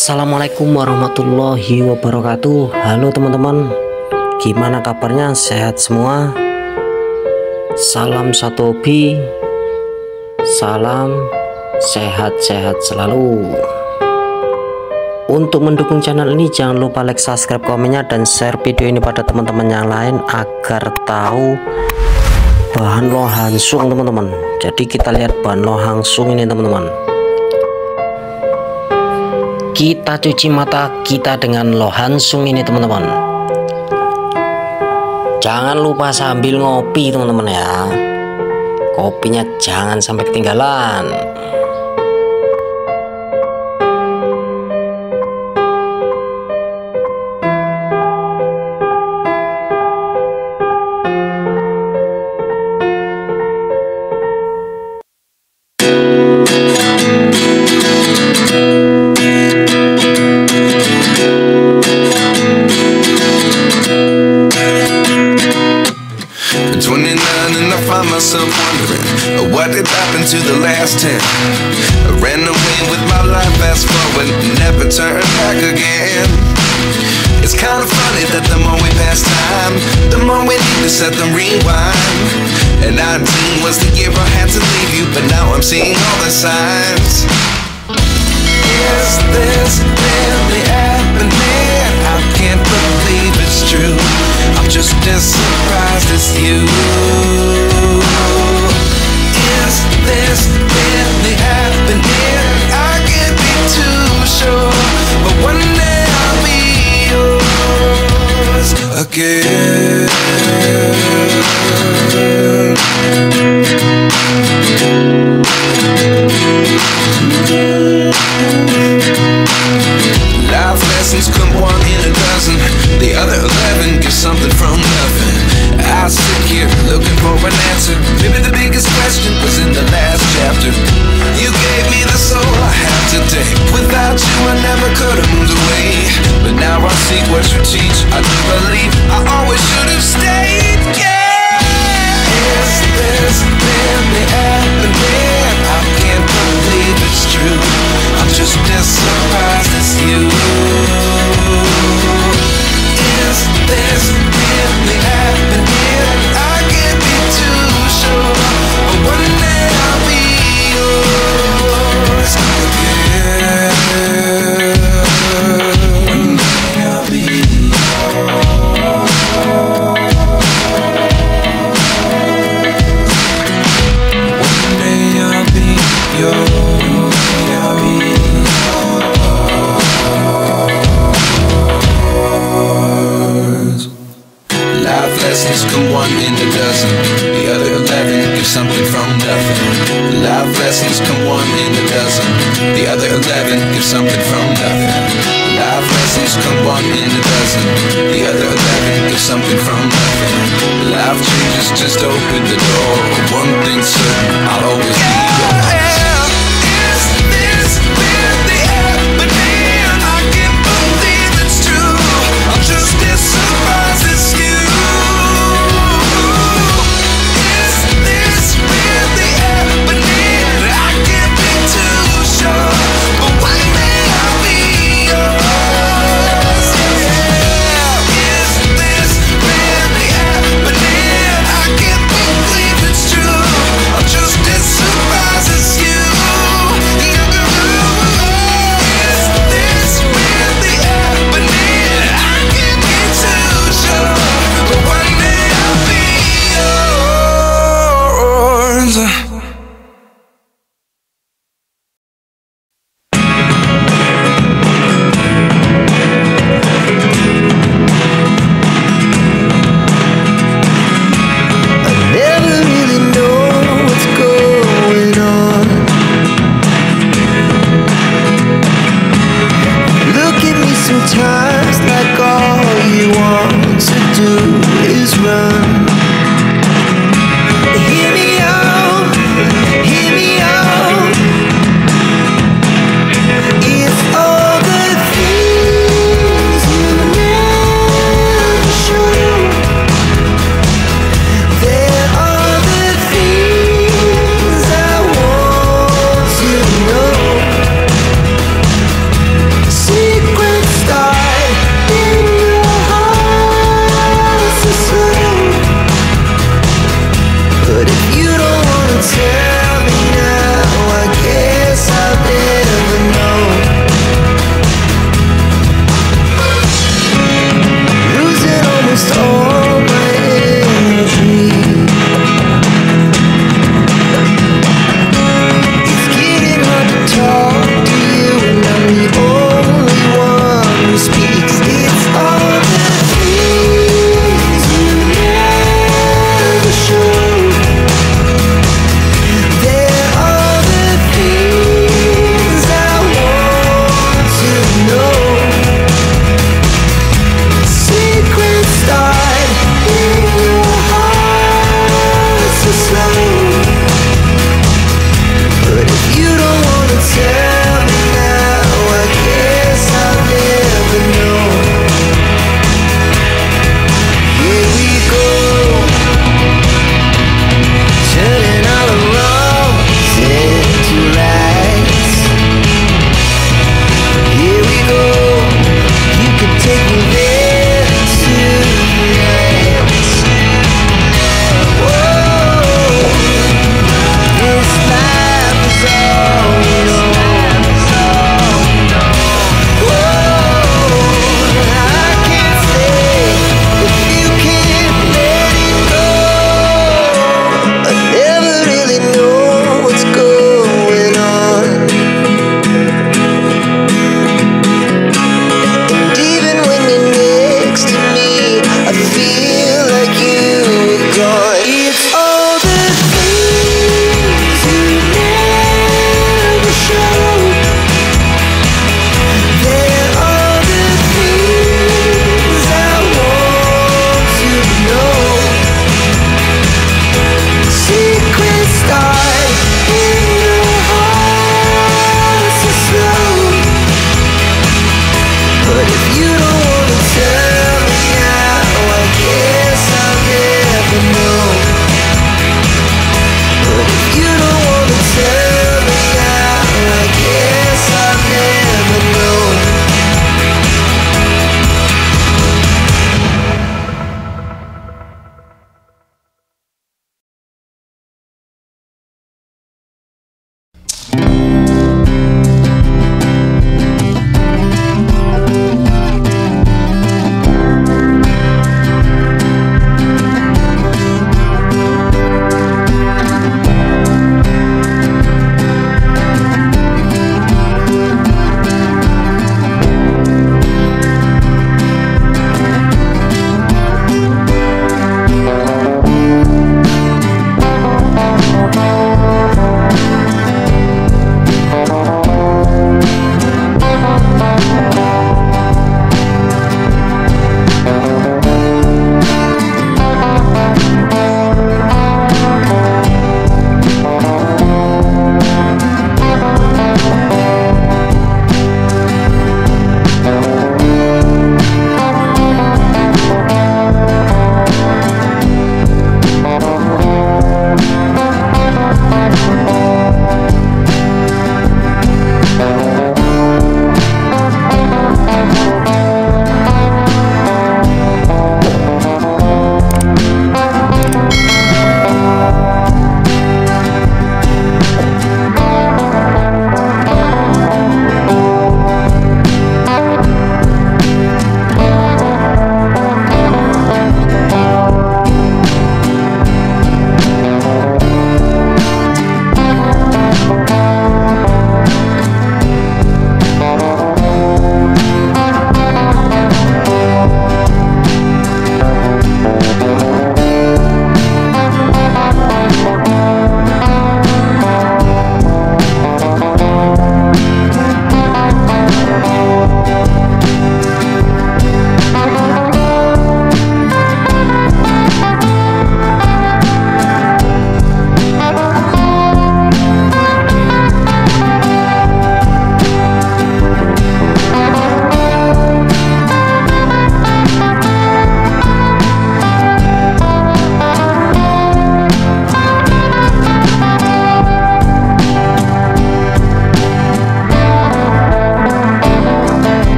Assalamualaikum warahmatullahi wabarakatuh. Halo teman-teman, gimana kabarnya? Sehat semua? Salam satu hobi, salam sehat-sehat selalu. Untuk mendukung channel ini jangan lupa like, subscribe, komennya, dan share video ini pada teman-teman yang lain agar tahu bahan lohansung teman-teman. Jadi kita lihat bahan lohansung ini teman-teman. Kita cuci mata kita dengan lohansung ini teman-teman. Jangan lupa sambil ngopi teman-teman ya. Kopinya jangan sampai ketinggalan. Myself wondering what did happen to the last 10. I ran away with my life, fast forward, never turn back again. It's kind of funny that the more we pass time, the more we need to set the rewind. And 19 was the year I had to leave you, but now I'm seeing all the signs. Is this really happening? I can't believe it's true. I'm just as surprised as you. Is this really happening? I can't be too sure, but one day I'll be yours again. Life lessons come one in a dozen, the other 11 give something from nothing. I sit here looking for an answer. Maybe the biggest question was in the last chapter. You gave me the soul I have today. Without you I never could have moved away. But now I see what you teach. I do believe I always should have stayed. Yeah. Is this really happening? I can't believe it's true. I'm just as surprised as you. Is this really happening? I can't be too sure, but one day I'll be yours again. One day I'll be yours. One day I'll be yours. I'll be yours. Life lessons come one in a dozen, the other 11 give something from nothing. Life lessons come one in a dozen, the other 11 give something from nothing. Life lessons come one in a dozen, the other 11 give something from nothing. Life changes just open the door. One thing's certain, I'll always be yours.